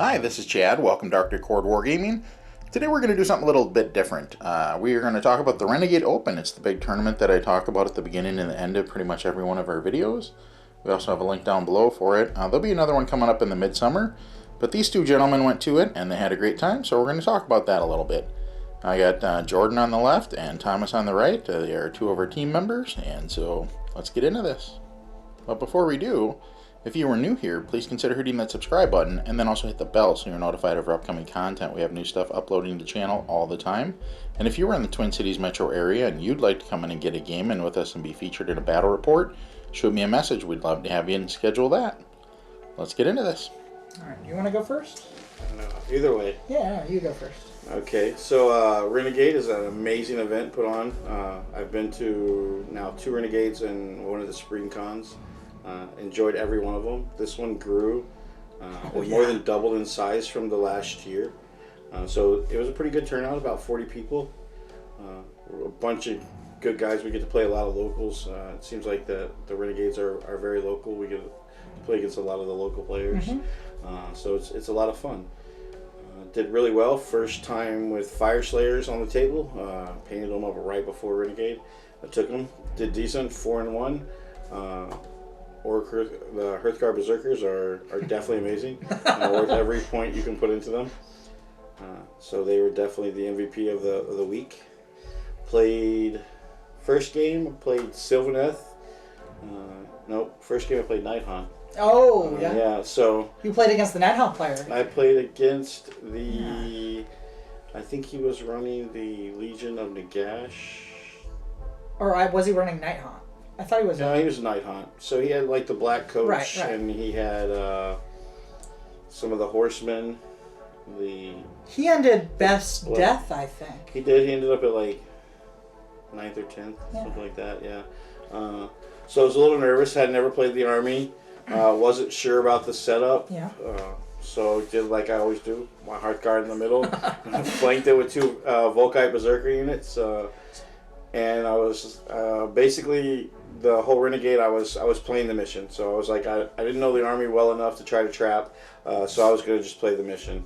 Hi, this is Chad. Welcome to Arctic Horde Wargaming. Today we're going to do something a little bit different. We are going to talk about the Renegade Open. It's the big tournament that I talk about at the beginning and the end of pretty much every one of our videos. We also have a link down below for it. There'll be another one coming up in the midsummer, but these two gentlemen went to it and they had a great time, so we're going to talk about that a little bit. I got Jordan on the left and Thomas on the right. They are two of our team members, and so let's get into this. But before we do, if you are new here, please consider hitting that subscribe button and then also hit the bell so you're notified of our upcoming content. We have new stuff uploading to the channel all the time. And if you are in the Twin Cities metro area and you'd like to come in and get a game in with us and be featured in a battle report, shoot me a message. We'd love to have you and schedule that. Let's get into this. Alright, you want to go first? No, either way. Yeah, you go first. Okay, so Renegade is an amazing event put on. I've been to now 2 Renegades and one of the spring cons. Enjoyed every one of them. This one grew. More than doubled in size from the last year. So it was a pretty good turnout, about 40 people. A bunch of good guys. We get to play a lot of locals. It seems like the Renegades are very local. We get to play against a lot of the local players. So it's a lot of fun. Did really well. First time with Fyreslayers on the table. Painted them up right before Renegade. I took them. Did decent. 4-1. The Hearthguard Berserkers are definitely amazing. Worth every point you can put into them. So they were definitely the MVP of the week. Played first game. I played Sylvaneth. Nope. First game I played Nighthaunt. Oh yeah. Yeah. So you played against the Nighthaunt player. I played against the. I think he was running the Legion of Nagash. Or was he running Nighthaunt? I thought he was. No, he was Nighthaunt. So he had like the black coach, right. And he had some of the horsemen. He ended best death, I think. He did. He ended up at like 9th or 10th, something like that. Yeah. So I was a little nervous. Had never played the army. Wasn't sure about the setup. Yeah. So did like I always do. My Hearthguard in the middle. Flanked it with 2 Volkite Berserker units. And I was basically the whole Renegade. I was playing the mission, so I was like I didn't know the army well enough to try to trap, so I was going to just play the mission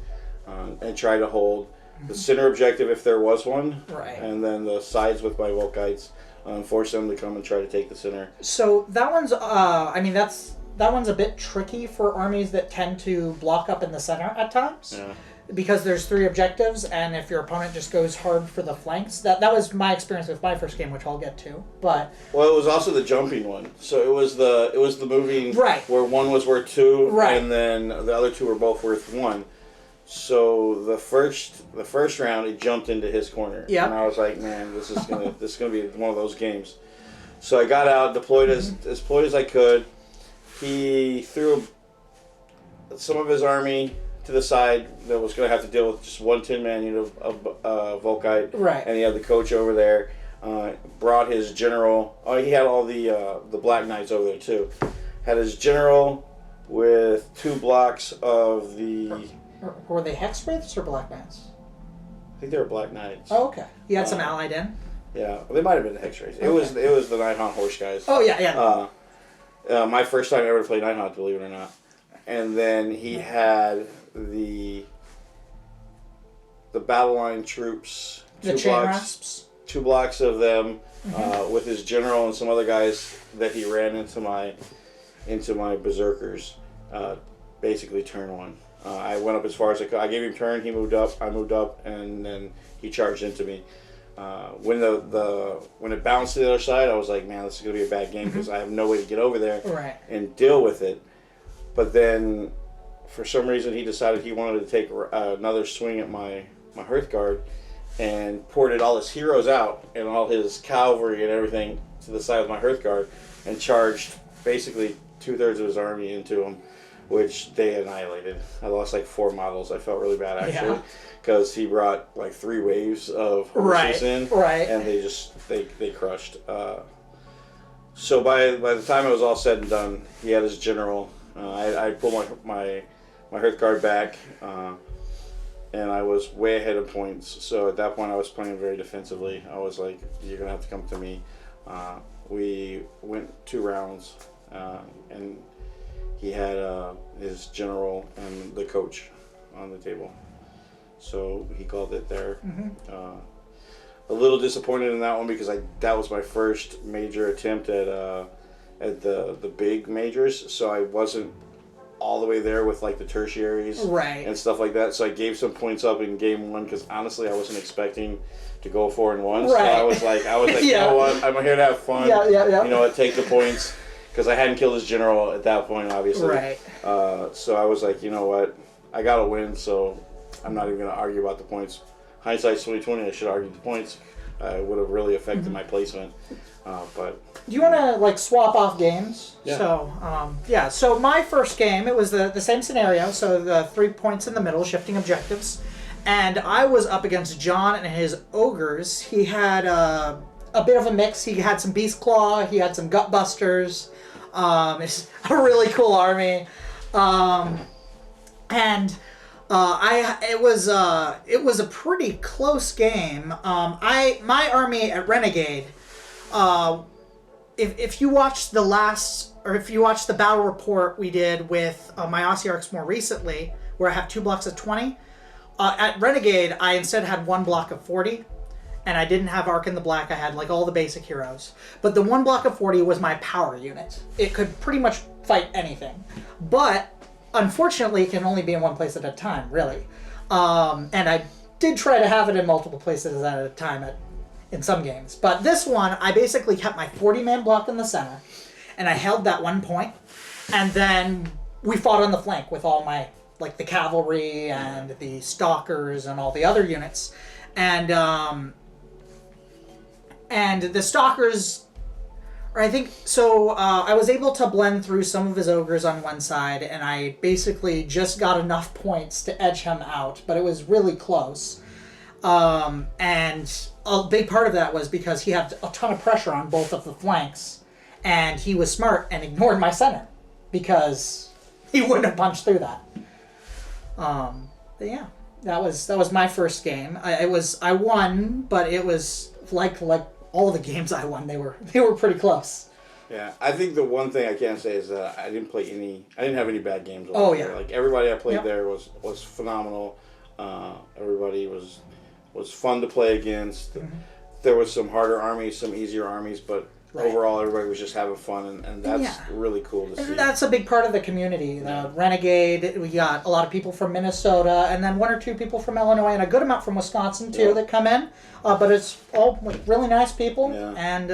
and try to hold the center objective if there was one, right? And then the sides with my Volkites, force them to come and try to take the center. So that one's that one's a bit tricky for armies that tend to block up in the center at times. Yeah. Because there's 3 objectives, and if your opponent just goes hard for the flanks, that was my experience with my first game, which I'll get to. But well, it was also the jumping one. So it was the moving where one was worth 2, and then the other 2 were both worth 1. So the first round, he jumped into his corner, and I was like, man, this is gonna be one of those games. So I got out, deployed as deployed as I could. He threw some of his army to the side that was going to have to deal with just 1 10-man unit of Volkite. Right. And he had the coach over there. Brought his general. Oh, he had all the Black Knights over there too. Had his general with 2 blocks of the. Were they Hexwraiths or Black Knights? I think they were Black Knights. Oh, okay. You had some allied in. Yeah, they might have been the Hexwraiths. It was the Nighthaunt horse guys. Oh yeah. My first time ever to play Nighthaunt, believe it or not. And then he had the battle line troops, the chain rasps. 2 blocks of them, with his general and some other guys that he ran into my berserkers. Basically, turn 1. I went up as far as I could. I gave him turn. He moved up. I moved up, and then he charged into me. When it bounced to the other side, I was like, man, this is gonna be a bad game because I have no way to get over there and deal with it. But then, for some reason, he decided he wanted to take another swing at my Hearthguard and ported all his heroes out and all his cavalry and everything to the side of my Hearthguard and charged basically 2/3 of his army into him, which they annihilated. I lost like 4 models. I felt really bad actually because he brought like 3 waves of horses in, and they crushed. So by the time it was all said and done, he had his general. I pulled my Hearthguard back, and I was way ahead of points. So at that point, I was playing very defensively. I was like, "You're gonna have to come to me." We went 2 rounds, and he had his general and the coach on the table. So he called it there. A little disappointed in that one because that was my first major attempt at the big majors, so I wasn't all the way there with like the tertiaries and stuff like that. So I gave some points up in game 1 because honestly I wasn't expecting to go 4-1. So I was like, you know what? I'm here to have fun. You know what? Take the points because I hadn't killed his general at that point, obviously. So I was like, you know what? I gotta win, so I'm not even gonna argue about the points. Hindsight's 20/20. I should argue the points. It would have really affected my placement. But do you want to like swap off games? Yeah. So So my first game, it was the same scenario. So the 3 points in the middle, shifting objectives, and I was up against John and his ogres. He had a bit of a mix. He had some Beast Claw. He had some Gut Busters. It's a really cool army, it was a pretty close game. My army at Renegade. If you watched the battle report we did with my Ossiarchs more recently, where I have 2 blocks of 20, at Renegade I instead had 1 block of 40, and I didn't have Arc in the Black. I had like all the basic heroes, but the 1 block of 40 was my power unit. It could pretty much fight anything, but unfortunately it can only be in one place at a time, really. And I did try to have it in multiple places at a time in some games. But this one, I basically kept my 40-man block in the center, and I held that 1 point, and then we fought on the flank with all my, like, the cavalry and the stalkers and all the other units. And the stalkers, I was able to blend through some of his ogres on one side, and I basically just got enough points to edge him out, but it was really close. And a big part of that was because he had a ton of pressure on both of the flanks, and he was smart and ignored my center because he wouldn't have punched through that. But yeah, that was my first game. I won, but it was like all the games I won, they were pretty close. Yeah, I think the one thing I can say is that I didn't have any bad games. Yeah. Like everybody I played there was phenomenal. Everybody was fun to play against. There was some harder armies, some easier armies, but overall everybody was just having fun, and that's really cool to see. And that's a big part of the community. The Renegade, we got a lot of people from Minnesota, and then 1 or 2 people from Illinois, and a good amount from Wisconsin too that come in. But it's all like really nice people, and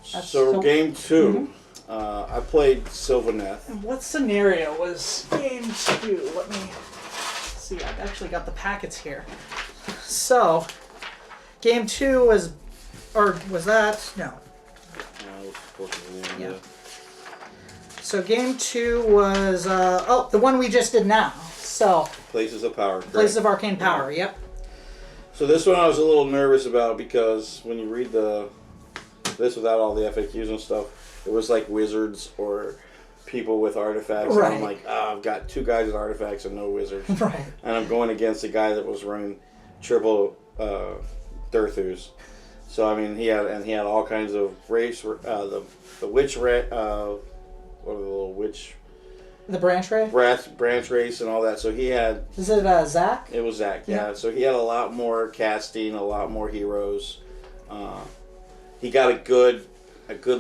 So game 2, I played Sylvaneth. And what scenario was game 2? Let me see. I've actually got the packets here. So, game 2 was, or was that? No. So game 2 was the one we just did now. So Places of Power. Places of Arcane Power. Yep. So this one I was a little nervous about because when you read this without all the FAQs and stuff, it was like wizards or people with artifacts. And I'm like, I've got 2 guys with artifacts and no wizards. And I'm going against a guy that was running triple Durthus. So I mean, he had all kinds of race. The witch what are the little witch? The branch race? Branch race and all that. So he had... Is it Zach? It was Zach, yeah. So he had a lot more casting, a lot more heroes. He got a good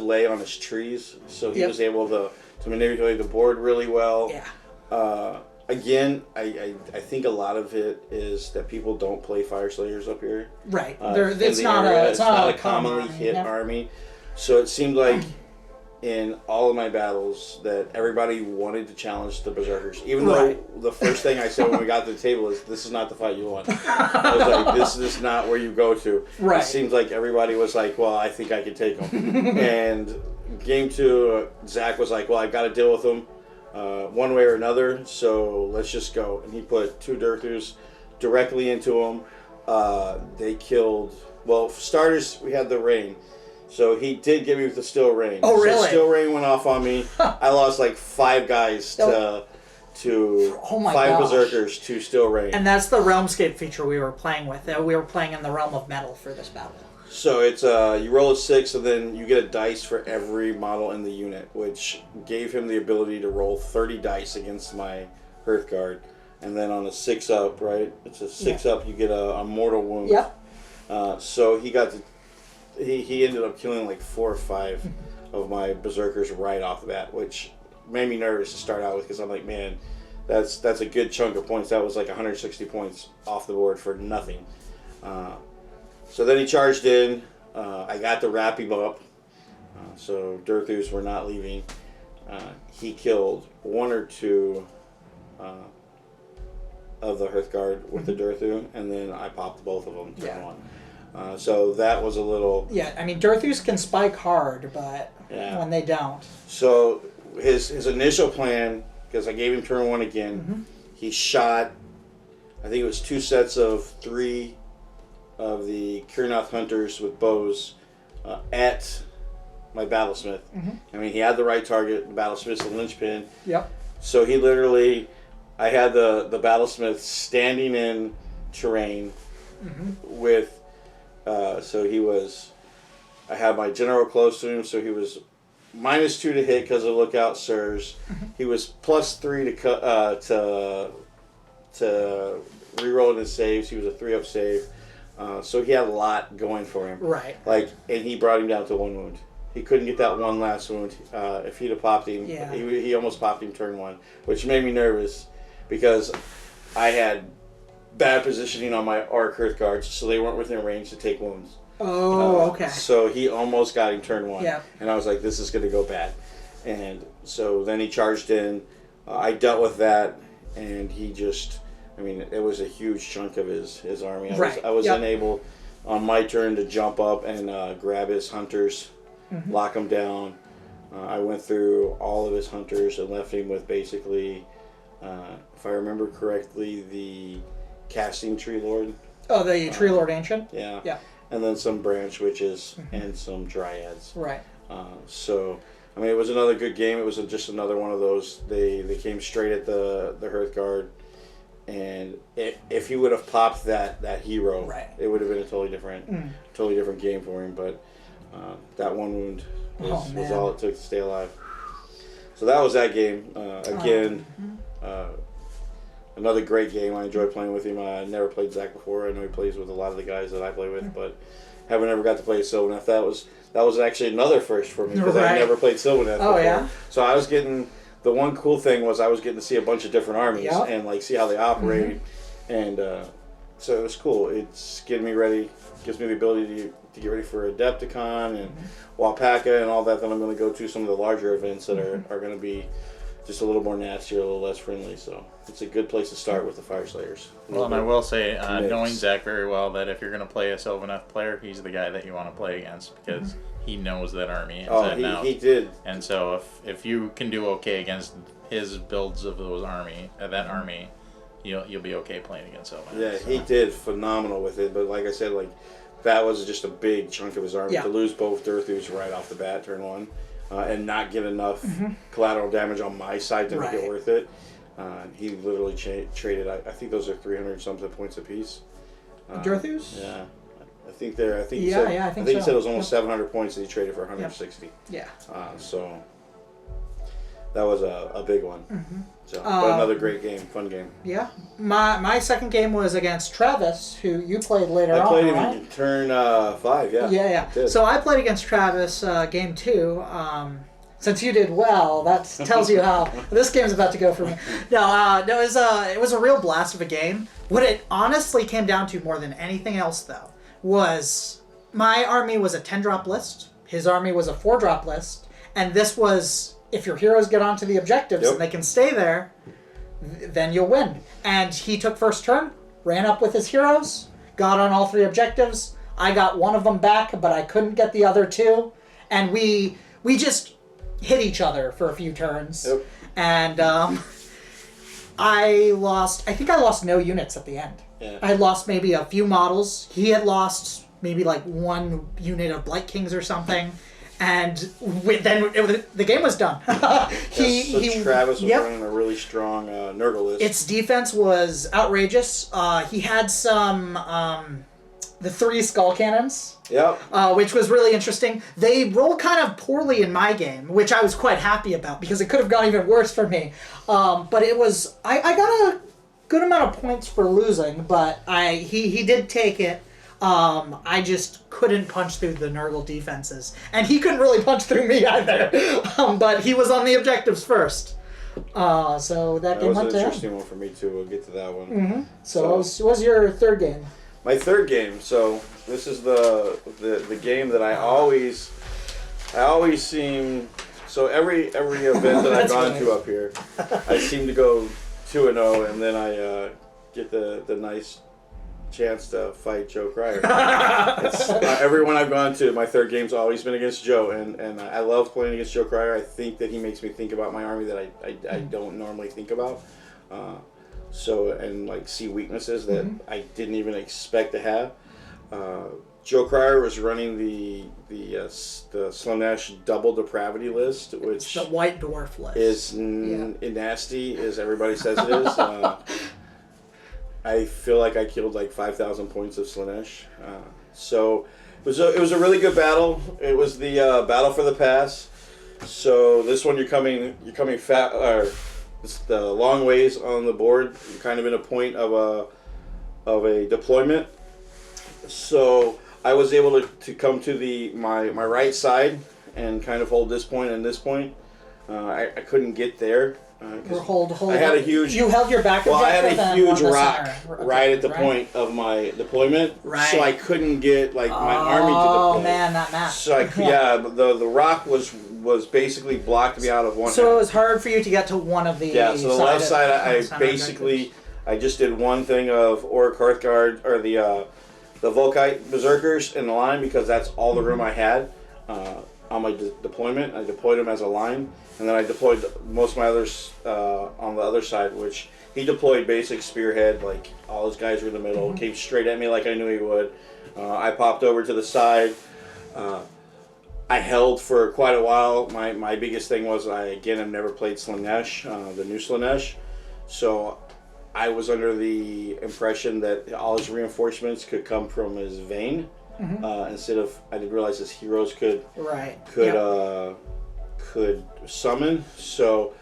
lay on his trees, so he was able to manipulate the board really well. Yeah. Again, I think a lot of it is that people don't play Fyreslayers up here. Right. It's not a commonly hit army. So it seemed like in all of my battles that everybody wanted to challenge the Berserkers. Even though the first thing I said when we got to the table is, this is not the fight you want. I was like, this is not where you go to. It seems like everybody was like, well, I think I can take them. And game 2, Zach was like, well, I got to deal with them one way or another, so let's just go. And he put 2 Durthus directly into them. They killed... Well, for starters, we had the rain. So he did give me the Still Rain. Oh, really? So Still Rain went off on me. I lost like 5 guys to 5 Berserkers to Still Rain. And that's the Realmscape feature we were playing with. We were playing in the Realm of Metal for this battle. So it's you roll a 6, and then you get a dice for every model in the unit, which gave him the ability to roll 30 dice against my Hearthguard. and then on a 6-up, right? It's a 6-up. You get a mortal wound. Yep. So he got to. He ended up killing like 4 or 5 of my berserkers right off the bat, which made me nervous to start out with because I'm like, man, that's a good chunk of points. That was like 160 points off the board for nothing. So then he charged in. I got to wrap him up. So Durthus were not leaving. He killed 1 or 2 of the Hearthguard with the Durthu, and then I popped both of them turn 1. So that was a little... Yeah, I mean, Durthus can spike hard, but when they don't. So his initial plan, because I gave him turn 1 again, he shot, I think it was 2 sets of 3 of the Kurnoth Hunters with bows at my Battlesmith. I mean, he had the right target, the Battlesmith's the linchpin. Yep. So he literally, I had the Battlesmith standing in terrain with... so he was, I had my general close to him, so he was -2 to hit because of lookout sirs. He was +3 to reroll his saves. He was a 3-up save, so he had a lot going for him. Right. Like, and he brought him down to 1 wound. He couldn't get that one last wound. If he'd have popped him, he almost popped him turn 1, which made me nervous because I had bad positioning on my Arc Hearthguards, so they weren't within range to take wounds. Oh, okay. So he almost got him turn 1. Yeah. And I was like, this is going to go bad. And so then he charged in. I dealt with that, and he just, I mean, it was a huge chunk of his army. I was unable on my turn to jump up and grab his hunters, lock them down. I went through all of his hunters and left him with basically, if I remember correctly, the Casting Tree Lord. Oh, the Tree Lord Ancient? Yeah. Yeah. And then some Branch Witches and some Dryads. Right. So, I mean, it was another good game. It was just another one of those. They came straight at the Hearthguard. And if he would have popped that hero, it would have been a totally different game for him. But that 1 wound was all it took to stay alive. So that was that game. Again, another great game. I enjoyed playing with him. I never played Zach before. I know he plays with a lot of the guys that I play with, but haven't ever got to play Sylvaneth. That was actually another first for me because I never played Sylvaneth before. Yeah. So I was getting, the one cool thing was I was getting to see a bunch of different armies and like see how they operate, and so it was cool. It's getting me ready, gives me the ability to get ready for Adepticon and Wapaka and all that. Then I'm going to go to some of the larger events that are going to be just a little more nasty, a little less friendly. So it's a good place to start with the Fyreslayers. Well, and I will say, knowing Zach very well, that if you're going to play a Sylvaneth player, he's the guy that you want to play against because he knows that army inside and out. He did. And so if you can do okay against his builds of that army, you'll be okay playing against Sylvaneth. Yeah, he did phenomenal with it. But like I said, like that was just a big chunk of his army to lose both Durthus right off the bat, turn 1. And not get enough collateral damage on my side to make it worth it. He literally traded, I think those are 300-something points apiece. Durthus? Yeah. I think he said it was almost 700 points that he traded for 160. Yeah. So that was a big one. So, but another great game, fun game. Yeah. My second game was against Travis, who you played later on. I played him in turn 5, yeah. Yeah. So I played against Travis game 2. Since you did well, that tells you how this game's about to go for me. No, it was a real blast of a game. What it honestly came down to more than anything else, though, was my army was a 10-drop list. His army was a 4-drop list. And this was, if your heroes get onto the objectives and they can stay there, then you'll win. And he took first turn, ran up with his heroes, got on all 3 objectives. I got one of them back, but I couldn't get the other 2. And we just hit each other for a few turns. And I think I lost no units at the end. I had lost maybe a few models. He had lost maybe like 1 unit of Blight Kings or something. And the game was done. Travis was running a really strong Nurgle list. Its defense was outrageous. He had some the 3 skull cannons. Which was really interesting. They rolled kind of poorly in my game, which I was quite happy about because it could have gone even worse for me. But it was I got good amount of points for losing, but he did take it. I just couldn't punch through the Nurgle defenses, and he couldn't really punch through me either. But he was on the objectives first, so that game went to him. That was an interesting one for me too. We'll get to that one. Mm-hmm. So what was your third game? My third game. So this is the game that I always seem. So every event that I've gone to up here, I seem to go 2-0, and then I get the nice chance to fight Joe Cryer. Everyone I've gone to, my third game's always been against Joe, and I love playing against Joe Cryer. I think that he makes me think about my army that I don't normally think about. And like see weaknesses that I didn't even expect to have. Joe Cryer was running the Slaanesh double depravity list, which it's the White Dwarf list is nasty as everybody says it is. I feel like I killed like 5,000 points of Slaanesh. So it was a really good battle. It was the battle for the pass. So this one you're coming it's the long ways on the board. You're kind of in a point of a deployment. So I was able to come to my right side and kind of hold this point and this point. I couldn't get there. Hold. I had a huge. You held your back. Well, I had a huge rock right at the point of my deployment, so I couldn't get my army to deploy. Oh man, that map. So the rock was basically blocked me out of one. So it was hard for you to get to one of the. Yeah, so the left side, I just did one thing of Auric Hearthguard or the Volkite Berserkers in the line because that's all the room I had on my deployment. I deployed them as a line. And then I deployed most of my others on the other side, which he deployed basic spearhead, like all his guys were in the middle, came straight at me like I knew he would. I popped over to the side. I held for quite a while. My biggest thing was I've never played Slaanesh, the new Slaanesh. So I was under the impression that all his reinforcements could come from his vein. Instead of, I didn't realize his heroes could summon. So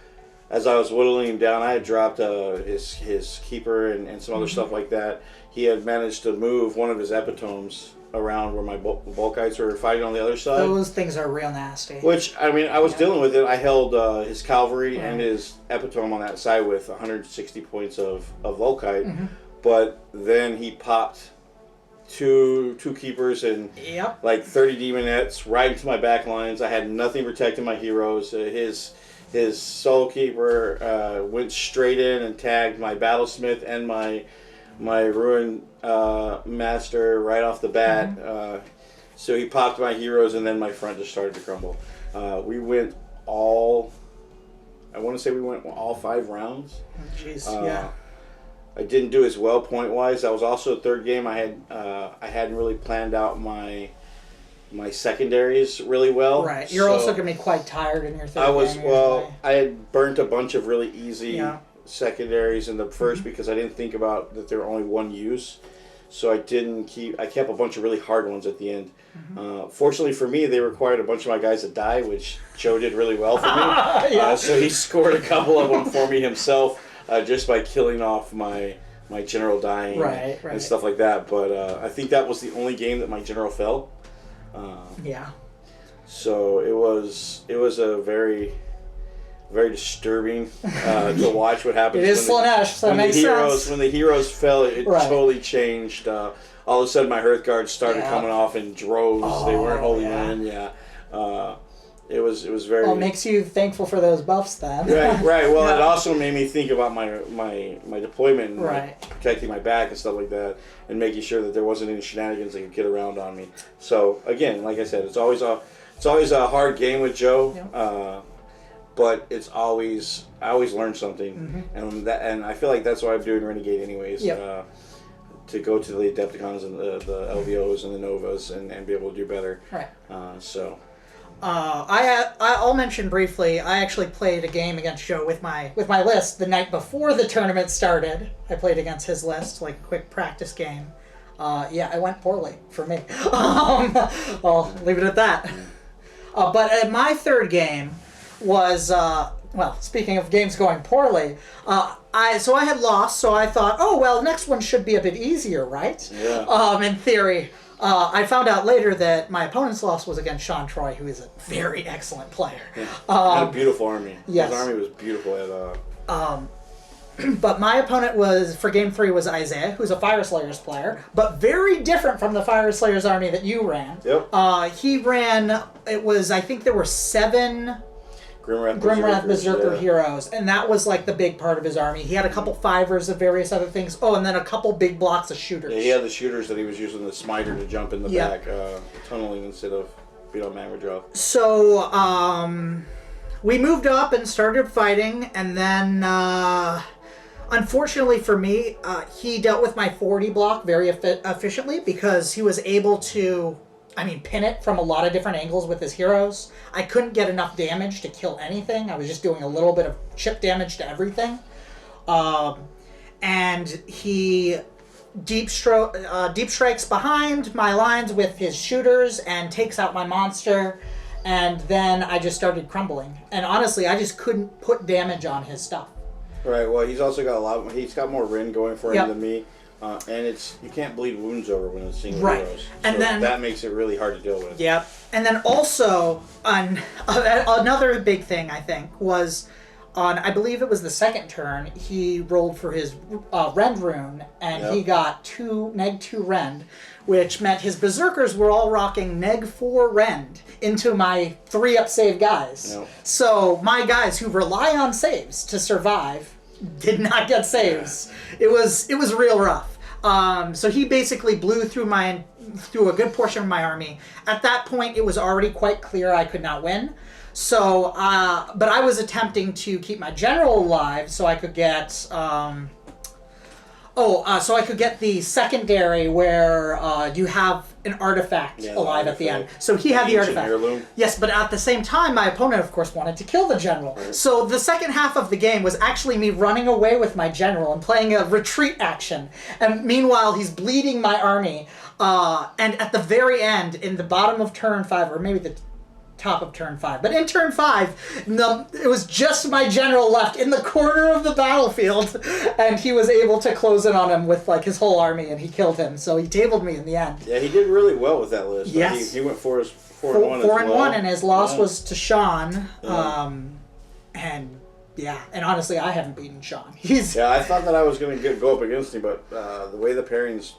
as I was whittling him down, I had dropped his keeper and some other stuff like that. He had managed to move one of his epitomes around where my Volkites were fighting on the other side. Those things are real nasty. Which, I mean, I was dealing with it. I held his cavalry and his epitome on that side with 160 points of Volkite. But then he popped two keepers and like 30 demonettes right into my back lines. I had nothing protecting my heroes. His soul keeper went straight in and tagged my battlesmith and my ruin master right off the bat. So he popped my heroes and then my front just started to crumble. We went all 5 rounds. Jeez, I didn't do as well point wise. That was also a third game. I hadn't really planned out my secondaries really well. Right. You're also gonna be quite tired in your third game. I had burnt a bunch of really easy secondaries in the first because I didn't think about that there were only one use. So I kept a bunch of really hard ones at the end. Fortunately for me, they required a bunch of my guys to die, which Joe did really well for me. So he scored a couple of them for me himself. Just by killing off my general dying and stuff like that. But I think that was the only game that my general fell. So it was a very, very disturbing to watch what happens. It is Slaanesh, so that makes sense. When the heroes fell, it totally changed. All of a sudden, my Hearthguards started coming off in droves. They weren't holding in. It was very. Well, it makes you thankful for those buffs then. Right. Well, it also made me think about my deployment and protecting my back and stuff like that, and making sure that there wasn't any shenanigans that could get around on me. So again, like I said, it's always a hard game with Joe, but I always learn something, and I feel like that's why I'm doing Renegade anyways. To go to the Adepticons and the LVOs and the Novas and be able to do better. I'll mention briefly. I actually played a game against Joe with my list the night before the tournament started. I played against his list, like a quick practice game. It went poorly for me. I'll leave it at that. But my third game was well, speaking of games going poorly, I had lost, so I thought, oh well, next one should be a bit easier, right? Yeah. In theory. I found out later that my opponent's loss was against Sean Troy, who is a very excellent player. Yeah. Had a beautiful army. Yes. His army was beautiful at But my opponent was, for game 3, was Isaiah, who's a Fyreslayers player, but very different from the Fyreslayers army that you ran. Yep. He ran, it was, I think there were 7 Grimwrath Berserker heroes, and that was like the big part of his army. He had a couple fivers of various other things. Oh, and then a couple big blocks of shooters. Yeah, he had the shooters that he was using the smiter to jump in the back, tunneling instead of being on damage draw. So, we moved up and started fighting, and then, unfortunately for me, he dealt with my 40 block very efficiently because he was able to, pin it from a lot of different angles with his heroes. I couldn't get enough damage to kill anything. I was just doing a little bit of chip damage to everything. And he deep strikes behind my lines with his shooters and takes out my monster. And then I just started crumbling. And honestly, I just couldn't put damage on his stuff. Right, well, he's also got he's got more Rin going for him than me. And you can't bleed wounds over when it's single heroes. And so then that makes it really hard to deal with. Yep. And then also, another big thing, I think, was on, I believe it was the second turn, he rolled for his Rend rune, and he got neg 2 Rend, which meant his Berserkers were all rocking neg 4 Rend into my 3-up save guys. Yep. So my guys who rely on saves to survive did not get saves. It was real rough. So he basically blew through a good portion of my army. At that point, it was already quite clear I could not win. So, but I was attempting to keep my general alive so I could get, so I could get the secondary where you have an artifact alive at the end. So he had the artifact. Heirloom. Yes, but at the same time, my opponent, of course, wanted to kill the general. Right. So the second half of the game was actually me running away with my general and playing a retreat action. And meanwhile, he's bleeding my army. And at the very end, in the bottom of turn 5, or maybe the top of turn 5. But in turn 5, it was just my general left in the corner of the battlefield, and he was able to close in on him with like his whole army, and he killed him. So he tabled me in the end. Yeah, he did really well with that list. Yes, he went for his 4-1 4 1, and his loss was to Sean. And honestly, I haven't beaten Sean. I thought that I was going to go up against him, but the way the pairings,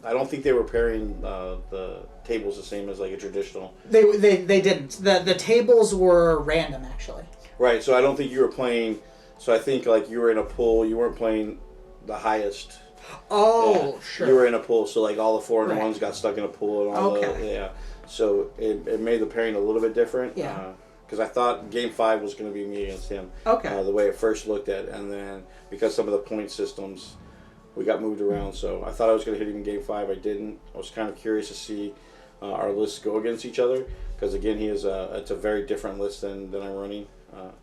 I don't think they were pairing the tables the same as like a traditional. They didn't. The tables were random, actually. Right, so I don't think you were playing. So I think like you were in a pool. You weren't playing the highest. Oh, sure. You were in a pool, so like all the 4-1s got stuck in a pool and all So it made the pairing a little bit different. Yeah. Because I thought Game 5 was going to be me against him. Okay. The way it first looked at, and then because some of the point systems, we got moved around. So I thought I was going to hit him in Game 5. I didn't. I was kind of curious to see our lists go against each other. Because again, it's a very different list than I'm running.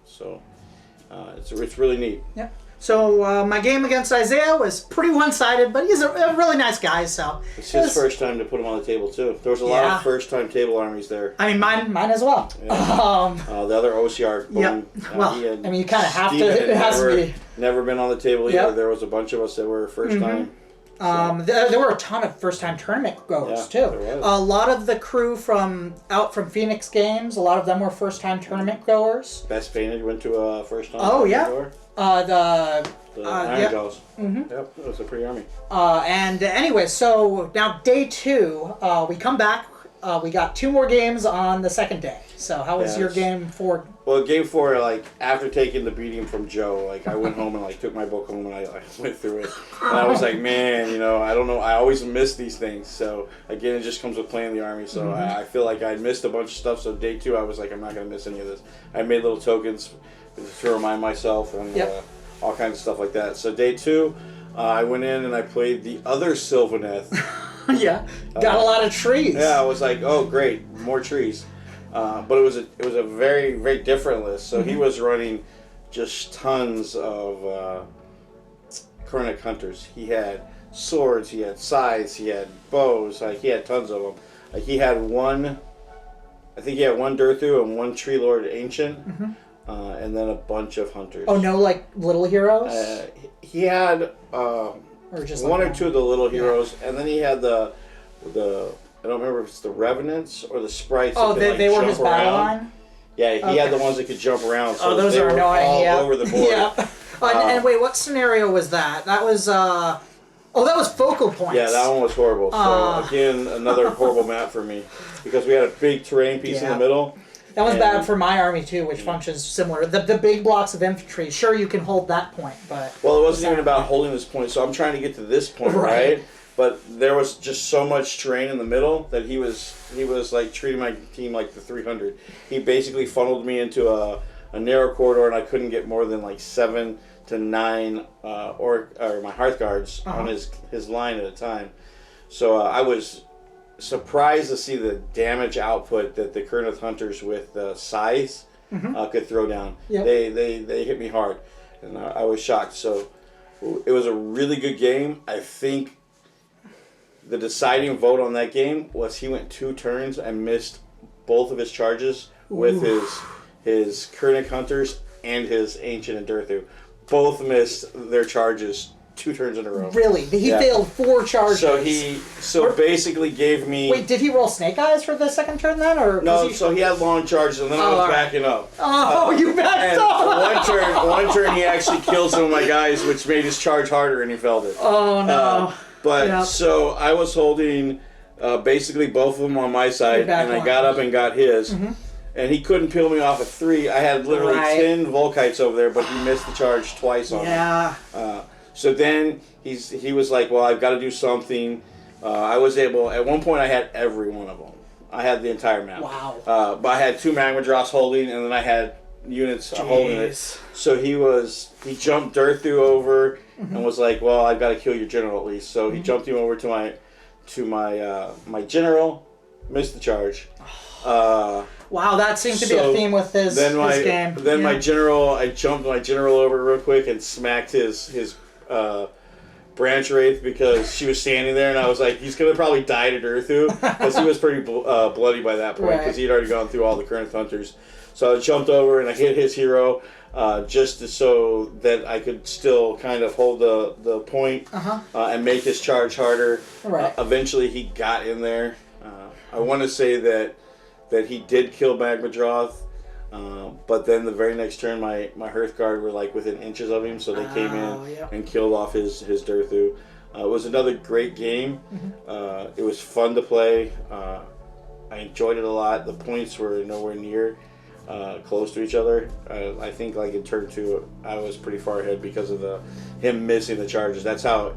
It's really neat. Yeah. So my game against Isaiah was pretty one-sided, but he's a really nice guy. So it's his first time to put him on the table too. There was a lot of first-time table armies there. I mean, mine as well. Yeah. The other Ossiarch. You kind of have to. It has to be. Never been on the table either. Yep. There was a bunch of us that were first time. There were a ton of first-time tournament goers too. A lot of the crew from Phoenix Games, a lot of them were first-time tournament goers. Best Painted went to a first-time. Oh yeah. Goer. The Iron Jaws. Yep, it was a pretty army. And anyway, so now day 2, we come back. We got 2 more games on the second day. So how was your game 4? Well, game 4, like after taking the beating from Joe, like I went home and like took my book home and I went through it. And I was like, man, I don't know. I always miss these things. So again, it just comes with playing the army. So I feel like I missed a bunch of stuff. So day 2, I was like, I'm not gonna miss any of this. I made little tokens to remind myself and all kinds of stuff like that. So day 2, I went in and I played the other Sylvaneth. Got a lot of trees. Yeah, I was like, oh great, more trees. But it was a very, very different list. So he was running just tons of Kurnik hunters. He had swords, he had scythes, he had bows. Like he had tons of them. Like he had one. I think he had one Durthu and one Tree Lord Ancient. and then a bunch of hunters. Oh, no, like little heroes? He had or just one like or two of the little heroes, and then he had the I don't remember if it's the Revenants or the Sprites. Oh, that could, they were jump his battle around. line? Yeah, he had the ones that could jump around. So those they are were annoying. all over the board. Yeah. And wait, what scenario was that? That was that was Focal Points. Yeah, that one was horrible. So again, another horrible map for me because we had a big terrain piece in the middle. That was bad for my army too, which functions similar. The big blocks of infantry, sure you can hold that point, but well, it wasn't even about holding this point. So I'm trying to get to this point, right? But there was just so much terrain in the middle that he was like treating my team like the 300. He basically funneled me into a narrow corridor, and I couldn't get more than like 7 to 9 or my Hearth Guards on his line at a time. So I was surprised to see the damage output that the Kurnoth Hunters with scythes could throw down. Yep. They hit me hard, and I was shocked. So it was a really good game. I think the deciding vote on that game was he went 2 turns and missed both of his charges with his Kurnoth Hunters and his Ancient Endurthu. Both missed their charges 2 turns in a row. Really? He failed 4 charges. So basically gave me... Wait, did he roll Snake Eyes for the second turn then? Or no, so he had long charges, and then I was backing up. Oh, you backed up! One turn he actually killed some of my guys, which made his charge harder, and he failed it. Oh, no. So I was holding basically both of them on my side, and I got up and got his. And he couldn't peel me off at 3. I had literally 10 Volkites over there, but he missed the charge twice on me. So then he was like, well, I've got to do something. I was able, at one point I had every one of them. I had the entire map. Wow. But I had 2 Magma Dross holding, and then I had units holding it. So he jumped Durthu over and was like, well, I've got to kill your general at least. So he jumped him over to my general, missed the charge. Wow, that seemed to be a theme with his game. Then my general, I jumped my general over real quick and smacked his branch wraith because she was standing there, and I was like, he's gonna probably die to Durthu because he was pretty bloody by that point because he'd already gone through all the Kurnoth Hunters. So I jumped over and I hit his hero so that I could still kind of hold the point and make his charge harder. Eventually, he got in there. I want to say that he did kill Magmadroth, but then the very next turn, my Hearth Guard were like within inches of him, so they came in and killed off his Durthu. It was another great game. It was fun to play. I enjoyed it a lot. The points were nowhere near close to each other. I think like in turn 2, I was pretty far ahead because of him missing the charges. That's how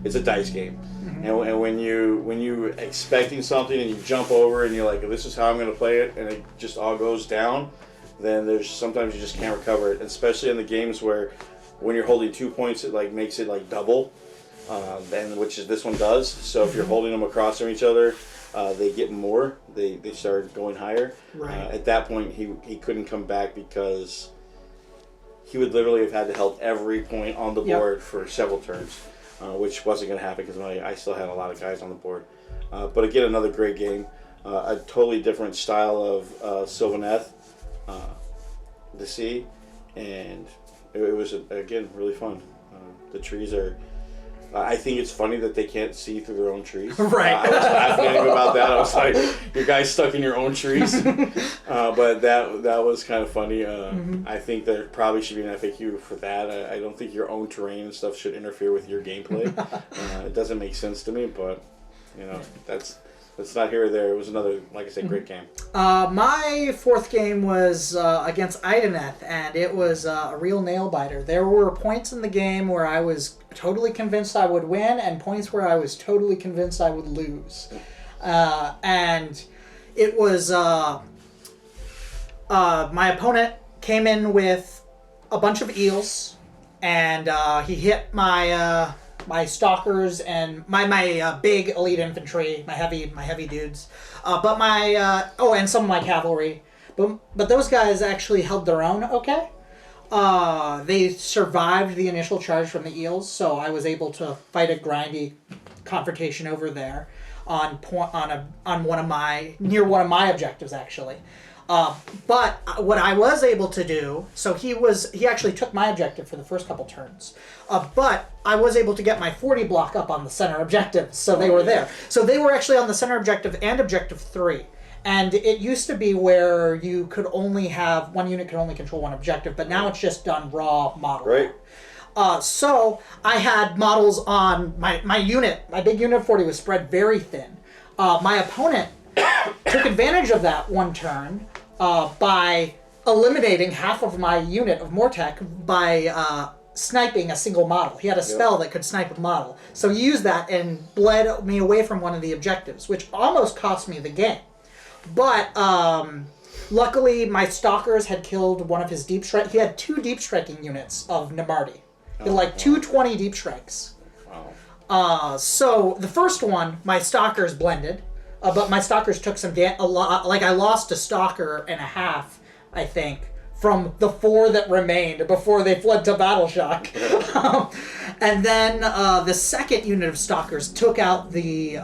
it's a dice game. And when you expecting something and you jump over and you're like, this is how I'm going to play it, and it just all goes down, then sometimes you just can't recover it. Especially in the games where when you're holding 2 points, it like makes it like double, and which is this one does. So if you're holding them across from each other, they get more. They start going higher. At that point, he couldn't come back because he would literally have had to held every point on the board for several turns. Which wasn't going to happen because I still had a lot of guys on the board. But again, another great game. A totally different style of Sylvaneth to see. And it was, again, really fun. The trees are... I think it's funny that they can't see through their own trees. I was laughing at him about that. I was like, you guys stuck in your own trees. But that was kind of funny. I think there probably should be an FAQ for that. I don't think your own terrain and stuff should interfere with your gameplay. It doesn't make sense to me, but that's not here or there. It was another, like I said, great game. My 4th game was against Ideneth, and it was a real nail biter. There were points in the game where I was totally convinced I would win, and points where I was totally convinced I would lose. And it was my opponent came in with a bunch of eels, and he hit my my stalkers and my big elite infantry, my heavy dudes, but and some of my cavalry, but those guys actually held their own okay. They survived the initial charge from the eels, so I was able to fight a grindy confrontation over there on one of my objectives actually. But what I was able to do, so he actually took my objective for the first couple turns. But I was able to get my 40 block up on the center objective, so they were there. So they were actually on the center objective and objective 3. And it used to be where you could only have, one unit could only control one objective, but now it's just done raw model. Right. So I had models on my unit. My big unit of 40 was spread very thin. My opponent took advantage of that one turn by eliminating half of my unit of Mortec by sniping a single model. He had a spell that could snipe a model. So he used that and bled me away from one of the objectives, which almost cost me the game. But luckily, my stalkers had killed one of his deep strike. He had 2 deep striking units of Namarti. He had like 220 deep strikes. Wow. So the first one, my stalkers blended, but my stalkers took some a lot. Like I lost a stalker and a half, I think, from the 4 that remained before they fled to battle shock. And then the second unit of stalkers took out the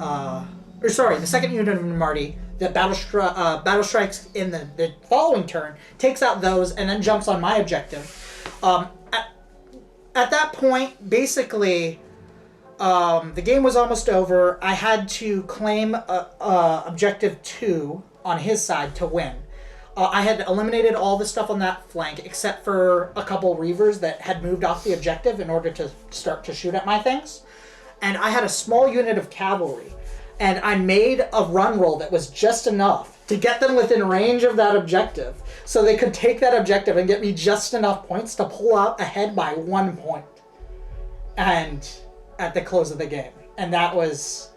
second unit of Namarti that battle strikes in the following turn, takes out those, and then jumps on my objective. At that point, basically, the game was almost over. I had to claim objective 2 on his side to win. I had eliminated all the stuff on that flank except for a couple Reavers that had moved off the objective in order to start to shoot at my things. And I had a small unit of cavalry. And I made a run roll that was just enough to get them within range of that objective so they could take that objective and get me just enough points to pull out ahead by 1 point. And at the close of the game. And it was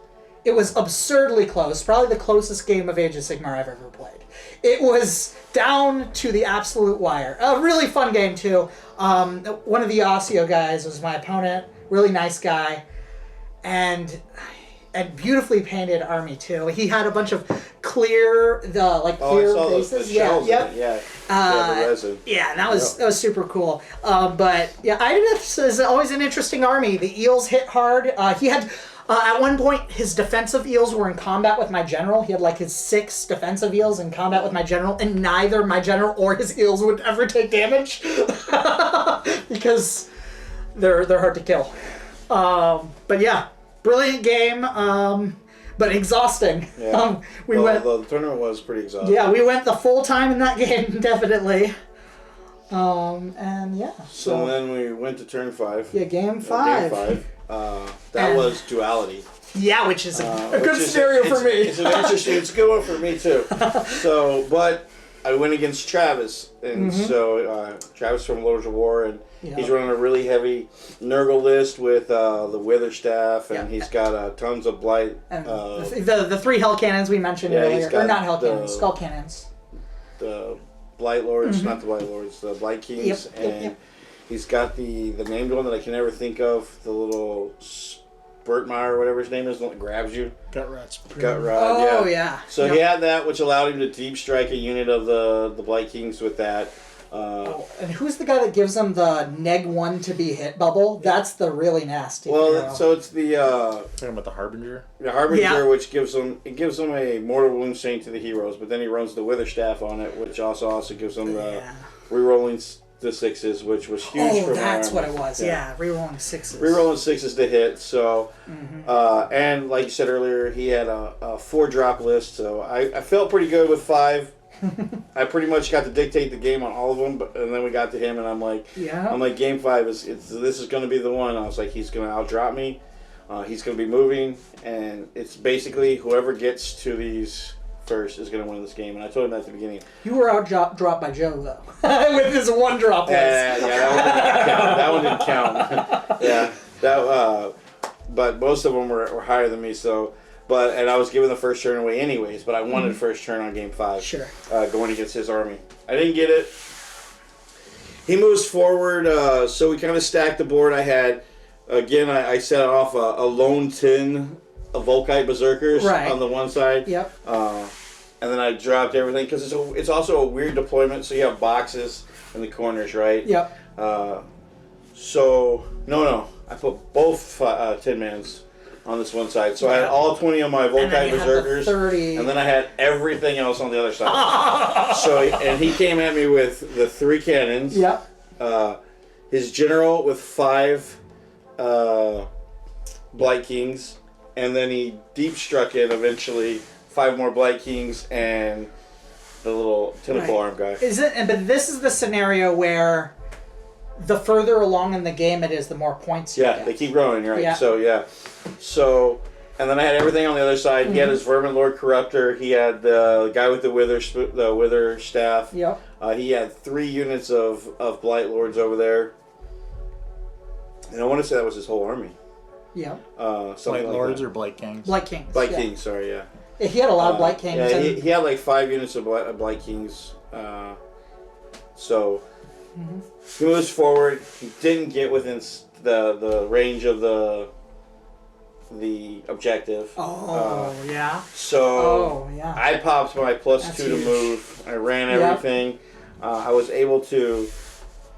absurdly close. Probably the closest game of Age of Sigmar I've ever played. It was down to the absolute wire. A really fun game too. One of the Ossio guys was my opponent. Really nice guy. And beautifully painted army too. He had a bunch of clear bases. The resin. Yeah, that was super cool. But yeah, Idoneth is always an interesting army. The eels hit hard. He had at one point his defensive eels were in combat with my general. He had like his 6 defensive eels in combat with my general, and neither my general or his eels would ever take damage because they're hard to kill. But yeah. Brilliant game, but exhausting. Yeah. The tournament was pretty exhausting. Yeah, we went the full time in that game, definitely. And yeah. So then we went to turn 5. Yeah, game 5. Game 5. That was duality. Yeah, which is a good scenario for me. It's a good one for me too. But I went against Travis, and so Travis from Lords of War, and he's running a really heavy Nurgle list with the Witherstaff, and he's got tons of blight. And the 3 hell cannons we mentioned earlier, or not hell cannons, skull cannons. The Blight Lords, not the Blight Lords, the Blight Kings, and he's got the named one that I can never think of, the little Bertmeyer or whatever his name is, the one that grabs you. Gutrod. Oh, yeah. So he had that, which allowed him to deep strike a unit of the Blight Kings with that. And who's the guy that gives them the neg1 to be hit bubble? That's the really nasty. Well, so it's the Talking about the Harbinger? the Harbinger, which gives them a mortal wound chain to the heroes, but then he runs the Witherstaff on it, which also gives them the rerolling the 6s, which was huge for that's my what army. it was. Yeah, rerolling 6s. Rerolling 6s to hit. So, and like you said earlier, he had a 4-drop list. So I felt pretty good with 5. I pretty much got to dictate the game on all of them, and then we got to him, and I'm like, game 5 this is going to be the one. I was like, he's going to outdrop me. He's going to be moving, and it's basically whoever gets to these first is going to win this game. And I told him that at the beginning. You were outdropped by Joe though, with his 1-drop list. That one didn't count. But most of them were higher than me. So. And I was giving the first turn away anyways, but I wanted first turn on game 5. Sure. Going against his army. I didn't get it. He moves forward, so we kind of stacked the board. I had, again, I set off a lone 10 of Volkite Berserkers on the one side. Yep. And then I dropped everything, because it's also a weird deployment, so you have boxes in the corners, right? Yep. So, no, I put both 10-mans on this one side. So I had all 20 of my And then Volkite you had the Berserkers, 30. and then I had everything else on the other side. So, and he came at me with the 3 cannons. Yep. His general with 5 Blight Kings, and then he deep struck in eventually 5 more Blight Kings and the little tentacle arm guy. Is it? But this is the scenario where the further along in the game it is, the more points you get. They keep growing, right? Yeah. So, and then I had everything on the other side. He had his Vermin Lord Corruptor. He had the guy with the wither staff. Yep. He had 3 units of Blight Lords over there. And I want to say that was his whole army. Yep. Something Blight like Lords that. or Blight Kings? Blight Kings. Blight yeah. Kings, sorry, yeah. He had a lot of Blight Kings. Yeah, and he had like 5 units of Blight Kings. So he moves forward. He didn't get within the range of the objective. yeah. So yeah. I popped my +2 That's to huge. move. I ran everything. I was able to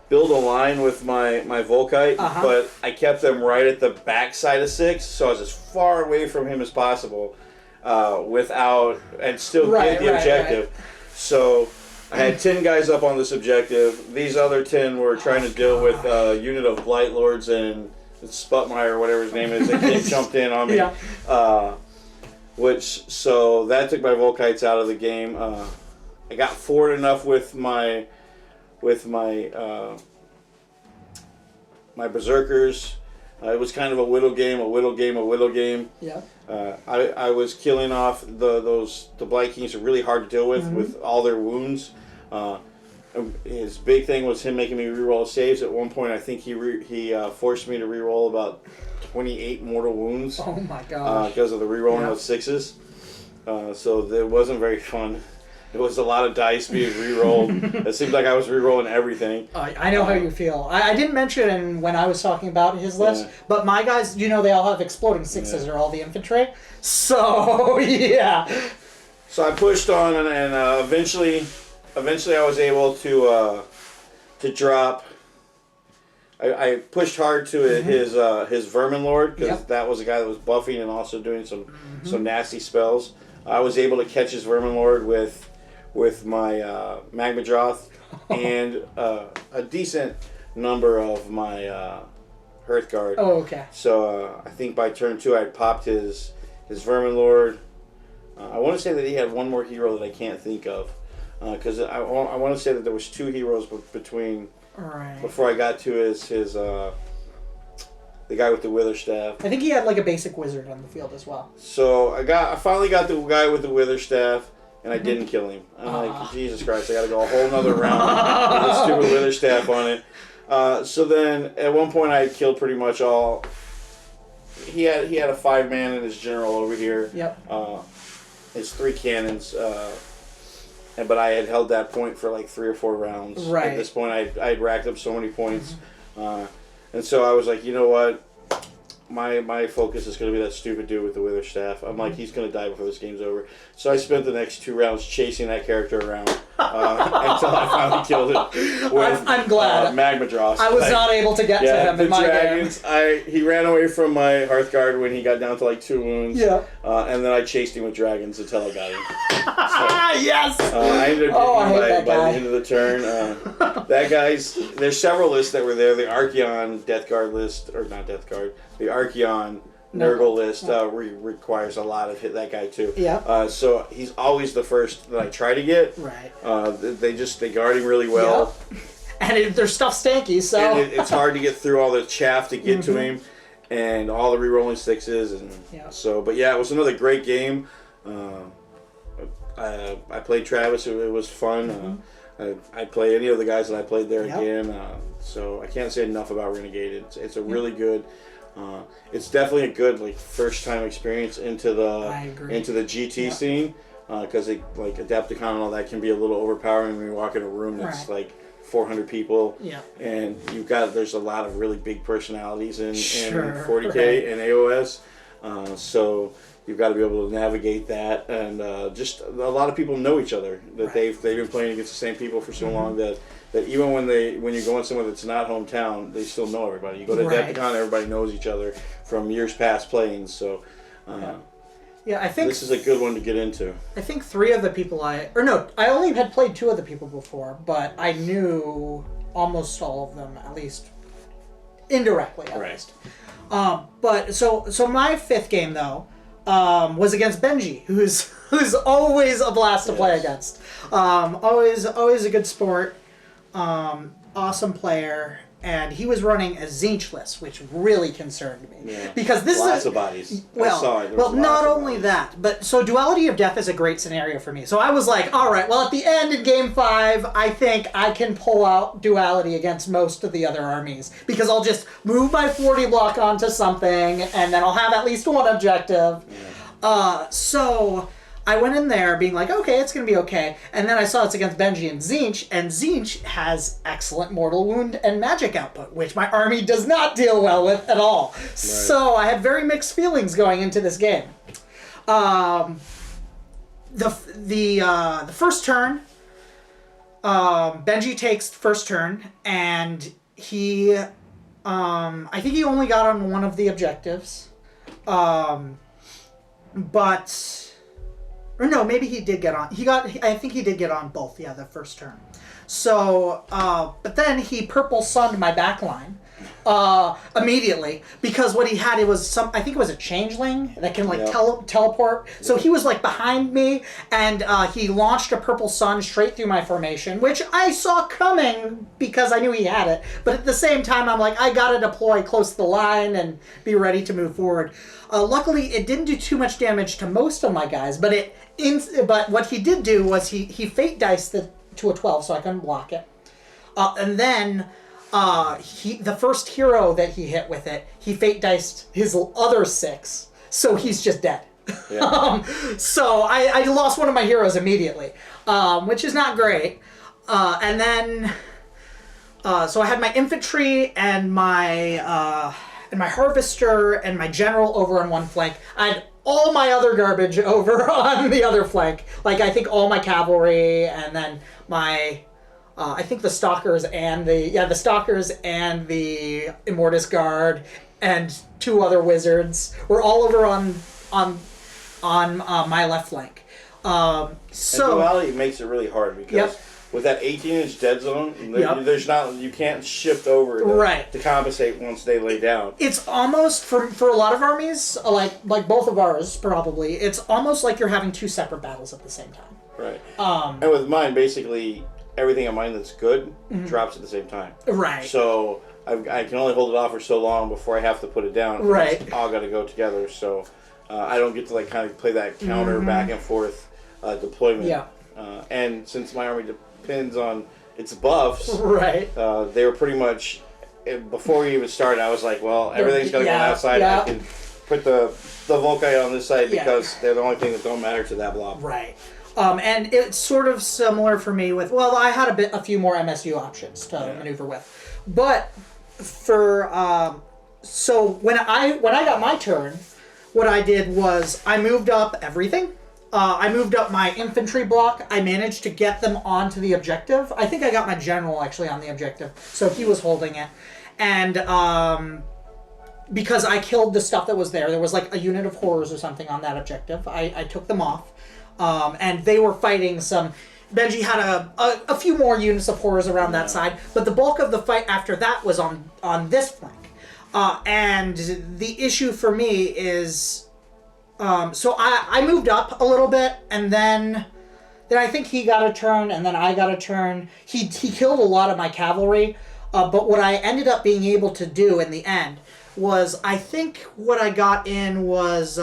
build a line with my Volkite, but I kept them right at the back side of 6, so I was as far away from him as possible, and still get the objective. So I had 10 guys up on this objective. These other 10 were trying to deal with a unit of Blight Lords and Sputmeyer, or whatever his name is, that jumped in on me. Yeah. So that took my Volkites out of the game. I got forward enough with my Berserkers. It was kind of a whittle game. Yeah. I was killing off the Blight Kings are really hard to deal with all their wounds. His big thing was him making me reroll saves. At one point, I think he forced me to reroll about 28 mortal wounds. Oh my gosh. Because of the rerolling of 6s. So it wasn't very fun. It was a lot of dice being re-rolled. It seemed like I was re-rolling everything. I know how you feel. I didn't mention when I was talking about his list, but my guys, they all have exploding 6s or all the infantry. So, yeah. So I pushed on, and eventually I was able to drop. I pushed hard to his Vermin Lord, because that was a guy that was buffing and also doing some nasty spells. I was able to catch his Vermin Lord with my Magmadroth and a decent number of my Hearthguard. Oh, okay. So I think by turn 2 I had popped his Vermin Lord. I want to say that he had one more hero that I can't think of, because I want to say that there was 2 heroes between before I got to his the guy with the wither staff. I think he had like a basic wizard on the field as well. So I finally got the guy with the wither staff, and I didn't kill him. I'm like, Jesus Christ, I got to go a whole nother round with this stupid wither staff on it. So then at one point I had killed pretty much all. He had a 5-man in his general over here. Yep. His 3 cannons. But I had held that point for like 3 or 4 rounds. Right. At this point, I'd racked up so many points. And so I was like, you know what? My focus is going to be that stupid dude with the wither staff. I'm like, he's going to die before this game's over. So I spent the next 2 rounds chasing that character around until I finally killed it with I'm glad. Magmadroth. I was not able to get to him in my dragons, game. He ran away from my Hearthguard when he got down to like 2 wounds. Yeah. And then I chased him with dragons until I got him. Yes! I ended up getting by the end of the turn. That guy's... There's several lists that were there. The Archeon Death Guard list, or not Death Guard, the Archeon Nurgle list requires a lot of hit that guy too. Yeah. So he's always the first that I try to get. Right. They guard him really well. Yep. And their stuff's stanky, so... And it's hard to get through all the chaff to get to him, and all the re-rolling 6s, and so. But yeah, it was another great game. I played Travis. It was fun. I'd play any of the guys that I played there again. So I can't say enough about Renegade. It's a really good. It's definitely a good first time experience into the GT scene, because like Adepticon and all that can be a little overpowering when you walk in a room that's like 400 people, and there's a lot of really big personalities in 40K and AOS, so you've got to be able to navigate that, and just a lot of people know each other, that they've been playing against the same people for so long that that even when you're going somewhere that's not hometown, they still know everybody. You go to Right. Adepticon, everybody knows each other from years past playing. So, Yeah, I think this is a good one to get into. I think 3 of the people I only had played 2 of the people before, but I knew almost all of them, at least indirectly, at Right. least. But so my 5th game though was against Benji, who's always a blast to play against. Always a good sport. Awesome player. And he was running a Tzeentch list, which really concerned me. Yeah. Because this Lots is of bodies. I well, saw it. There was well, not lots of only bodies. that, but so Duality of Death is a great scenario for me. So I was like, all right, well, at the end in Game 5, I think I can pull out Duality against most of the other armies because I'll just move my 40 block onto something, and then I'll have at least one objective. Yeah. So I went in there being like, okay, it's going to be okay. And then I saw it's against Benji and Tzeentch has excellent mortal wound and magic output, which my army does not deal well with at all. Right. So I had very mixed feelings going into this game. The first turn, Benji takes first turn, and he, I think he only got on one of the objectives. But... Or no, maybe he did get on. I think he did get on both, the first turn. So, but then he purple sunned my backline immediately because what he had, I think it was a changeling that can teleport. So he was like behind me, and he launched a purple sun straight through my formation, which I saw coming because I knew he had it. But at the same time, I'm like, I gotta deploy close to the line and be ready to move forward. Luckily, it didn't do too much damage to most of my guys, but but what he did do was he fate diced to a 12, so I couldn't block it. And then the first hero that he hit with it, he fate diced his other 6, so he's just dead. Yeah. So I lost one of my heroes immediately, which is not great. And then so I had my infantry and my harvester and my general over on one flank. I had all my other garbage over on the other flank. Like, I think all my cavalry, and then my, I think the stalkers and the Immortus Guard and 2 other wizards were all over on my left flank. And Duality makes it really hard because with that 18-inch dead zone, you can't shift over to compensate once they lay down. It's almost for a lot of armies, like both of ours probably. It's almost like you're having 2 separate battles at the same time. Right. And with mine, basically everything on mine that's good drops at the same time. Right. So I can only hold it off for so long before I have to put it down. Right. It's all got to go together. So I don't get to kind of play that counter back and forth deployment. Yeah. And since my army depends on its buffs, right? They were pretty much before we even started. I was like, well, everything's gonna go on that side. I can put the Volkite on this side because they're the only thing that don't matter to that blob. Right. And it's sort of similar for me with, well, I had a few more MSU options to maneuver with, but for so when I got my turn, what I did was I moved up everything. I moved up my infantry block. I managed to get them onto the objective. I think I got my general actually on the objective, so he was holding it. And because I killed the stuff that was there was like a unit of horrors or something on that objective. I took them off, and they were fighting some. Benji had a few more units of horrors around that side, but the bulk of the fight after that was on this flank. And the issue for me is. So I moved up a little bit, and then I think he got a turn, and then I got a turn. He killed a lot of my cavalry, but what I ended up being able to do in the end was, I think what I got in was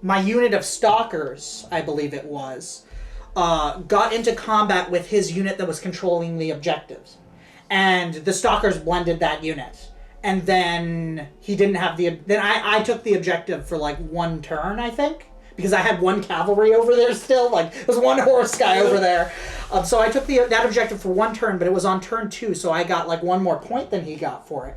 my unit of stalkers, I believe it was, got into combat with his unit that was controlling the objectives. And the stalkers blended that unit. And then he didn't have then I took the objective for like 1 turn, I think, because I had 1 cavalry over there still. Like, there was 1 horse guy over there. So I took that objective for 1 turn, but it was on turn 2, so I got like 1 more point than he got for it.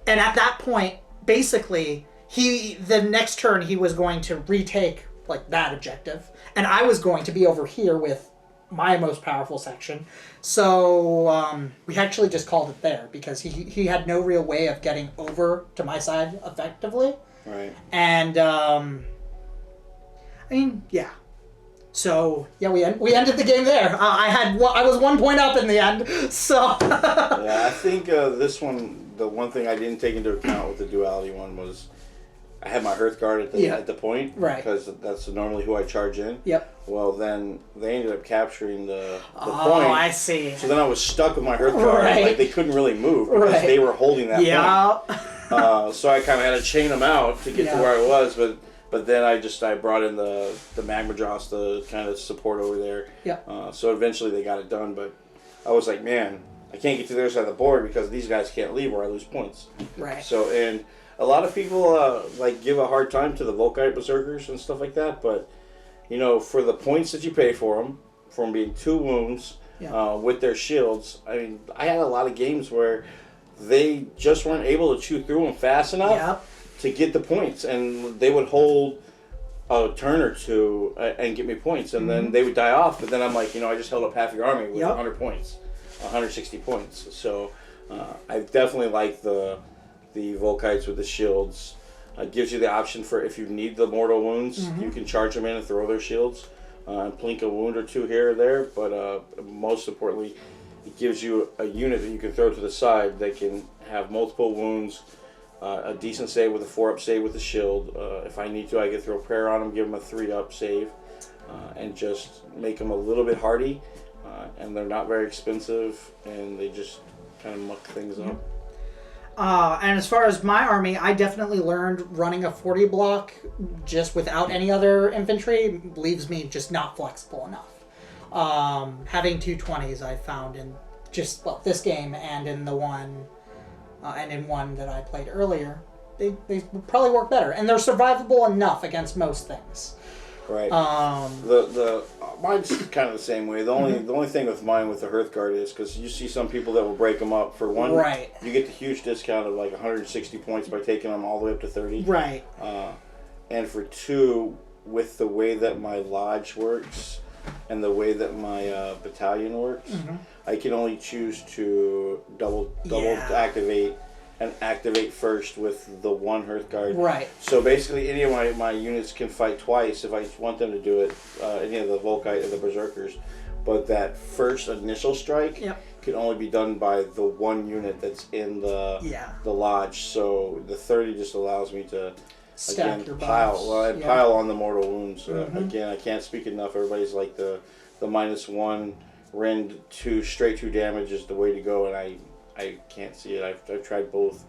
And at that point, basically, the next turn he was going to retake like that objective, and I was going to be over here with my most powerful section. So we actually just called it there because he had no real way of getting over to my side effectively. Right. And I mean, yeah. So yeah, we ended the game there. I was 1 point up in the end. So yeah, I think this one, the one thing I didn't take into account with the duality one was I had my Hearthguard at the point, right? Because that's normally who I charge in. Yep. Well, then they ended up capturing the point. Oh, I see. So then I was stuck with my Hearthguard. Right. Like they couldn't really move because they were holding that point. So I kind of had to chain them out to get to where I was, but then I brought in the Magma Joss to kind of support over there. Yeah. So eventually they got it done, but I was like, man, I can't get to the other side of the board because these guys can't leave or I lose points. Right. So and a lot of people give a hard time to the Volkite Berserkers and stuff like that, but you know, for the points that you pay for them, from being 2 wounds with their shields, I mean, I had a lot of games where they just weren't able to chew through them fast enough to get the points, and they would hold a turn or two and get me points, and then they would die off. But then I'm like, you know, I just held up half your army with 100 points, 160 points. So I definitely like the Volkites with the shields. It gives you the option for if you need the mortal wounds, you can charge them in and throw their shields and plink a wound or 2 here or there. But most importantly, it gives you a unit that you can throw to the side that can have multiple wounds, a decent save with a 4-up save with the shield. If I need to, I can throw prayer on them, give them a 3-up save, and just make them a little bit hardy. And they're not very expensive, and they just kind of muck things up. And as far as my army, I definitely learned running a 40 block just without any other infantry leaves me just not flexible enough. Having 220s I found in this game and in the one that I played earlier, they probably work better, and they're survivable enough against most things. Right. Mine's kind of the same way. The only thing with mine with the Hearthguard is because you see some people that will break them up for one. Right. You get the huge discount of like 160 points by taking them all the way up to 30. Right. And for 2, with the way that my lodge works and the way that my battalion works, I can only choose to double activate. And activate first with the 1 Hearthguard. Right. So basically, any of my units can fight twice if I want them to do it. Any of the Volkite or the Berserkers, but that first initial strike can only be done by the 1 unit that's in the lodge. So the 30 just allows me to stack your pile on the mortal wounds. Again, I can't speak enough. Everybody's like the -1 rend 2 straight 2 damage is the way to go, and I can't see it. I've tried both,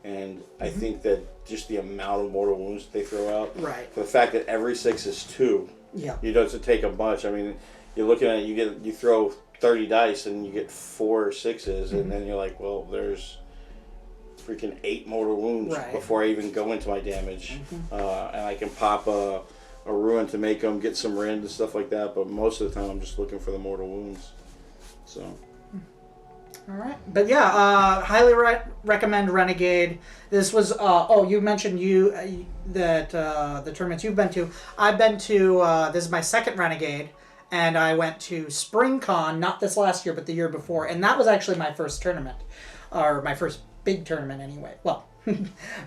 and I think that just the amount of mortal wounds they throw out, for the fact that every 6 is 2, you don't take a bunch. I mean, you're looking at it, you throw 30 dice and you get 4 or 6s, and then you're like, well, there's freaking 8 mortal wounds before I even go into my damage, and I can pop a ruin to make them get some rend and stuff like that. But most of the time, I'm just looking for the mortal wounds. So. All right, but yeah, highly recommend Renegade. This was you mentioned that the tournaments you've been to. I've been to this is my 2nd Renegade, and I went to SpringCon not this last year but the year before, and that was actually my first tournament, or my first big tournament anyway. Well,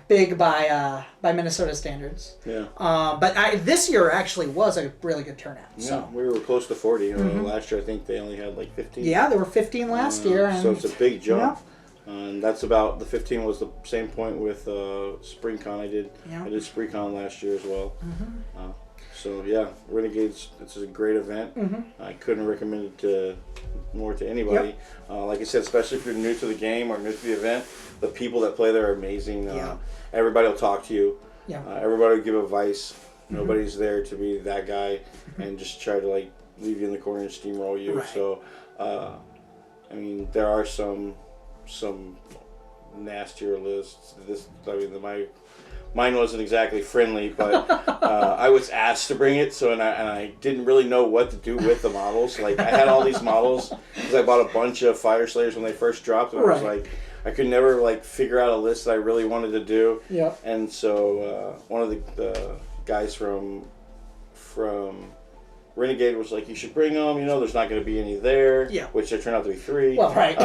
big by Minnesota standards. Yeah. But this year actually was a really good turnout. Yeah, so. we were close to 40. Last year I think they only had like 15. Yeah, there were 15 last year. And, so it's a big jump. Yeah. And that's about, the 15 was the same point with SpringCon I did. Yeah. I did SpringCon last year as well. So yeah, Renegades, it's a great event. I couldn't recommend it more to anybody. Like I said, especially if you're new to the game or new to the event, the people that play there are amazing. Everybody will talk to you. Everybody will give advice. Nobody's there to be that guy and just try to like leave you in the corner and steamroll you. Right. So, I mean, there are some nastier lists. Mine wasn't exactly friendly, but I was asked to bring it, and I didn't really know what to do with the models. Like, I had all these models because I bought a bunch of Fyreslayers when they first dropped, and I was like, I could never like figure out a list that I really wanted to do. Yeah. And so one of the guys from Renegade was like, you should bring them. You know, there's not going to be any there. Yeah. Which there turned out to be 3. Well, right.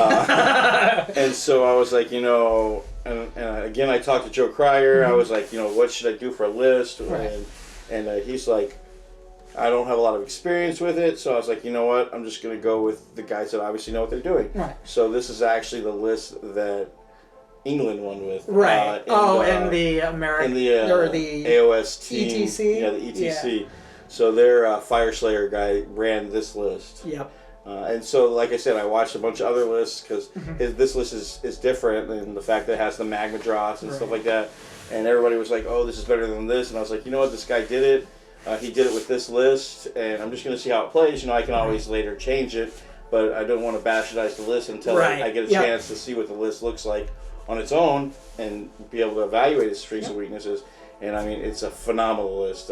And so I was like, you know, and again, I talked to Joe Cryer. I was like, you know, what should I do for a list? Right. And he's like, I don't have a lot of experience with it. So I was like, you know what? I'm just going to go with the guys that obviously know what they're doing. Right. So this is actually the list that England won with. Right. And the American, or the AOS team. ETC? Yeah, the ETC. Yeah. So their Fyreslayer guy ran this list. Yep. And so, like I said, I watched a bunch of other lists because this list is different than the fact that it has the magma dross and stuff like that. And everybody was like, oh, this is better than this. And I was like, you know what? This guy did it. He did it with this list. And I'm just going to see how it plays. You know, I can always later change it. But I don't want to bastardize the list until I get a chance to see what the list looks like on its own and be able to evaluate its strengths and weaknesses. And, I mean, it's a phenomenal list.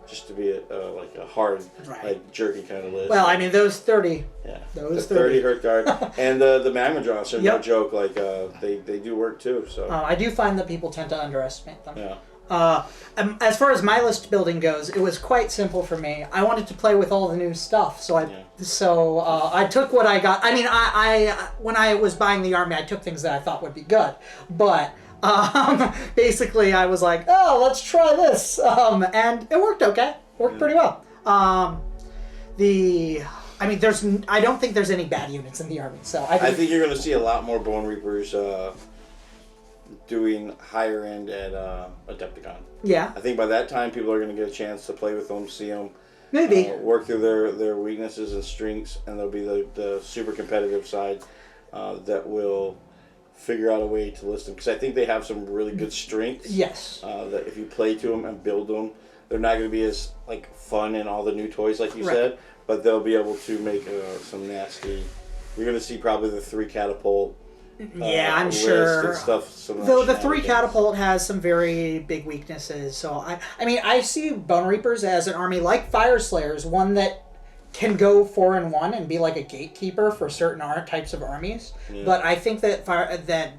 Just to be like a hard, like jerky kind of list. Well, I mean, those 30. Yeah. Those the 30 hurt guard. And the magma drops are no joke. Like, they do work too. So I do find that people tend to underestimate them. Yeah. As far as my list building goes, it was quite simple for me. I wanted to play with all the new stuff, so I took what I got. I mean, I when I was buying the army, I took things that I thought would be good, but basically I was like, oh, let's try this, and it worked okay. Worked pretty well. I mean, I don't think there's any bad units in the army, so I think you're going to see a lot more Bonereapers doing higher end at Adepticon. Yeah. I think by that time people are going to get a chance to play with them, see them, maybe work through their weaknesses and strengths, and there'll be the super competitive side that will figure out a way to list them, because I think they have some really good strengths. Yes. That if you play to them and build them, they're not going to be as like fun and all the new toys like you said, but they'll be able to make some nasty. You're going to see probably the 3 catapult. I'm sure. And stuff, Though the 3 catapult has some very big weaknesses, so I mean, I see Bonereapers as an army like Fyreslayers, one that can go 4-in-1 and be like a gatekeeper for certain types of armies. Yeah. But I think that that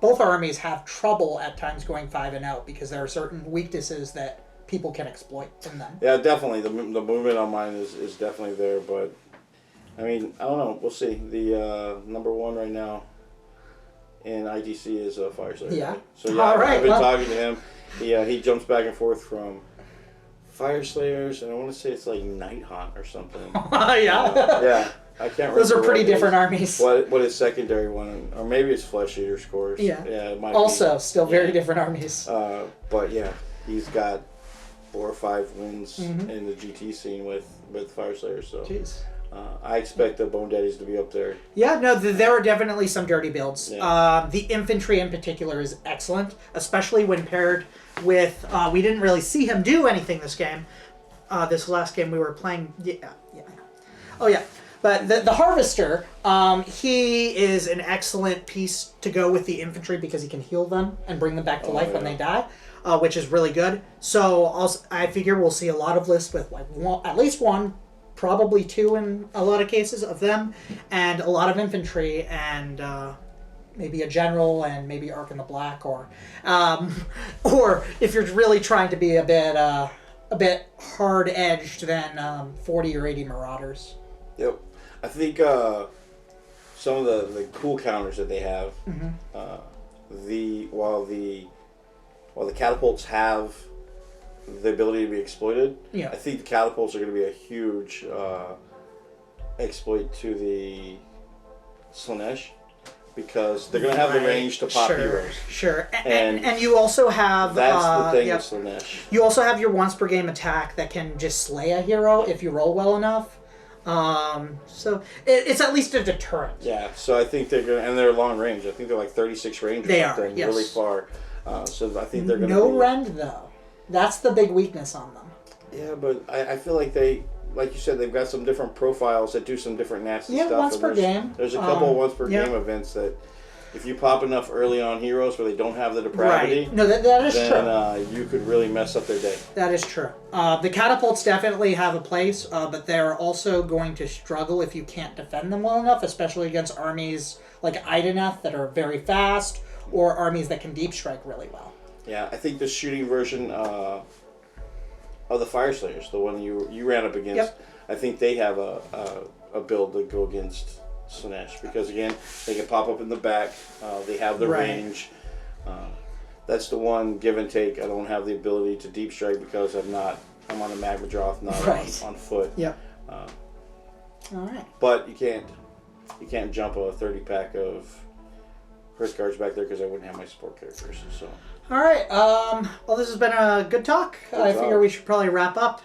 both armies have trouble at times going 5-0 because there are certain weaknesses that people can exploit in them. Yeah, definitely. The movement on mine is definitely there, but I mean, I don't know. We'll see. The number 1 right now in ITC is Fyreslayer. Yeah. So yeah, I've been talking to him. He jumps back and forth from Fyreslayers, and I want to say it's like Nighthawk or something. Yeah. I can't remember. Those are pretty different armies. What his secondary one, or maybe it's Flesh Eater scores. Yeah. Yeah, it might also, be. Still very different armies. But yeah, he's got 4 or 5 wins in the GT scene with Fyreslayers. So. Jeez. I expect the Bone Daddies to be up there. Yeah, no, there are definitely some dirty builds. Yeah. The infantry in particular is excellent, especially when paired with... we didn't really see him do anything this game. This last game we were playing... Oh, yeah. But the Harvester, he is an excellent piece to go with the infantry because he can heal them and bring them back to life when they die, which is really good. So I figure we'll see a lot of lists with like at least 1, probably 2 in a lot of cases of them, and a lot of infantry, and maybe a general, and maybe Arc in the Black, or if you're really trying to be a bit hard edged, then 40 or 80 Marauders. Yep, I think some of the cool counters that they have, while the catapults have the ability to be exploited. Yeah. I think the catapults are going to be a huge exploit to the Slaanesh, because they're going to have the range to pop heroes. Sure. And you also have... That's the thing with Slaanesh. You also have your once per game attack that can just slay a hero if you roll well enough. So it's at least a deterrent. Yeah, so I think they're going to... And they're long range. I think they're like 36 range or something. Yes. Really far. So I think they're going to No rend, though. That's the big weakness on them. Yeah, but I feel like like you said, they've got some different profiles that do some different nasty stuff. Yeah, once per game. There's a couple once per game events that, if you pop enough early on heroes where they don't have the depravity, no, that is then you could really mess up their day. That is true. The catapults definitely have a place, but they're also going to struggle if you can't defend them well enough, especially against armies like Ideneth that are very fast, or armies that can deep strike really well. Yeah, I think the shooting version of of the Fyreslayers, the one you ran up against. Yep. I think they have a build to go against Slanesh because again they can pop up in the back. They have the Right. range. That's the one give and take. I don't have the ability to deep strike because I'm on a Magma Droth, not Right. on foot. Yep. All right. But you can't jump a 30-pack of Curse Guards back there because I wouldn't have my support characters. So. All right. Well, this has been a good talk. I figure we should probably wrap up.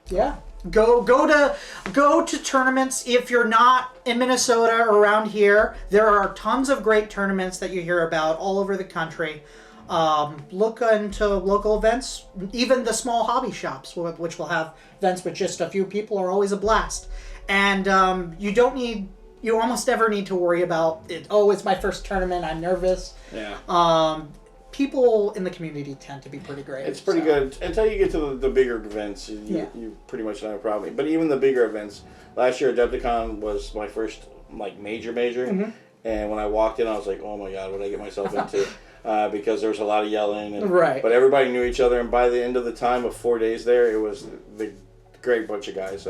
Yeah. Go to tournaments. If you're not in Minnesota or around here, there are tons of great tournaments that you hear about all over the country. Look into local events, even the small hobby shops, which will have events with just a few people, are always a blast. And you almost never need to worry about it. Oh, it's my first tournament. I'm nervous. Yeah. People in the community tend to be pretty great. It's pretty good until you get to the bigger events. You pretty much don't have a problem. But even the bigger events, last year Adepticon was my first major, and when I walked in, I was like, oh my god, what did I get myself into? Because there was a lot of yelling, right. But everybody knew each other, and by the end of the time of 4 days there, it was the great bunch of guys.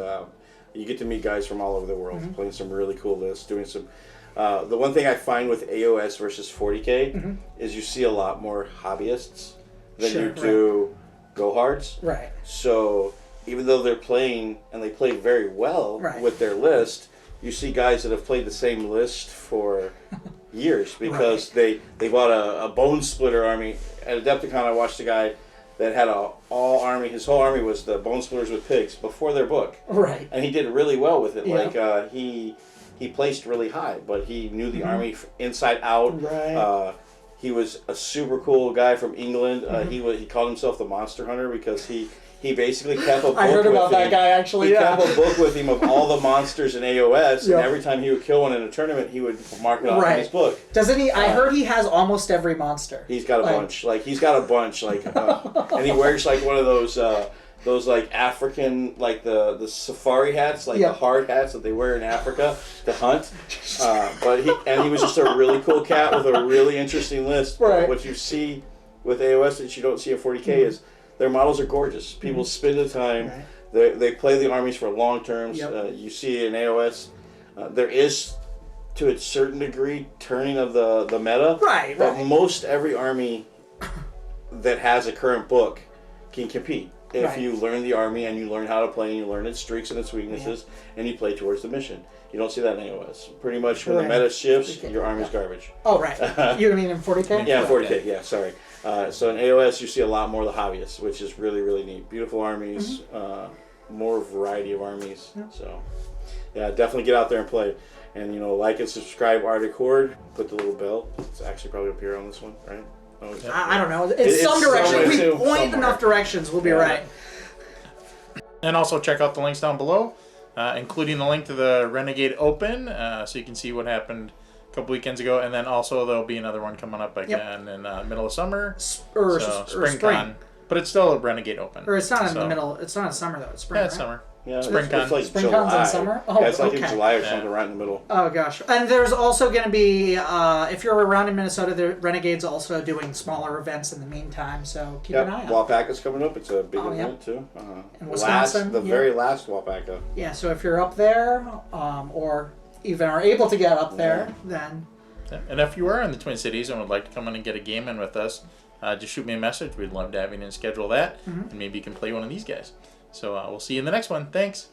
You get to meet guys from all over the world, playing some really cool lists, doing some. The one thing I find with AOS versus 40K is you see a lot more hobbyists than you do go-hards. Right. So even though they're playing, and they play very well with their list, you see guys that have played the same list for years because they bought a Bone Splitter army. At Adepticon, I watched a guy that had all army. His whole army was the Bone Splitters with pigs before their book. Right. And he did really well with it. Yeah. He placed really high, but he knew the army inside out. Right. He was a super cool guy from England. He called himself the Monster Hunter because he basically kept a book. I heard about with that him. guy actually. He kept a book with him of all the monsters in AOS, Yep. and every time he would kill one in a tournament, he would mark it off in his book. Doesn't he? I heard he has almost every monster. He's got a bunch. He's got a bunch. And he wears one of those African the safari hats, the hard hats that they wear in Africa to hunt. But he was just a really cool cat with a really interesting list. Right. What you see with AOS that you don't see in 40K is their models are gorgeous. People spend the time. Right. They play the armies for long terms. Yep. You see in AOS, there is to a certain degree turning of the meta. Right. But most every army that has a current book can compete. If you learn the army and you learn how to play and you learn its strengths and its weaknesses and you play towards the mission. You don't see that in AOS. Pretty much when the meta shifts, your army's garbage. Oh, right. You mean in 40K? Yeah, 40K. Yeah, sorry. So in AOS, you see a lot more of the hobbyists, which is really, really neat. Beautiful armies, more variety of armies. Yeah. So, yeah, definitely get out there and play. And, like and subscribe Arctic Horde. Click the little bell. It's actually probably up here on this one, right? Oh, I don't know. It's some direction. If we point enough directions, we'll be right. And also check out the links down below, including the link to the Renegade Open, so you can see what happened a couple weekends ago. And then also there'll be another one coming up again in the middle of summer. Spring. But it's still a Renegade Open. Or it's not in the middle. It's not in summer, though. It's spring, Yeah, it's summer. Yeah, SpringCon. it's like SpringCon's July. in summer? Oh, yeah, it's like in okay. July or something, right in the middle. Oh, gosh. And there's also going to be, if you're around in Minnesota, the Renegade's also doing smaller events in the meantime, so keep an eye out. Wapaka's coming up. It's a big event, too. In Wisconsin. Very last Wapaka. Yeah, so if you're up there, or even are able to get up there, then... And if you are in the Twin Cities and would like to come in and get a game in with us, just shoot me a message. We'd love to have you in and schedule that, and maybe you can play one of these guys. So we'll see you in the next one. Thanks.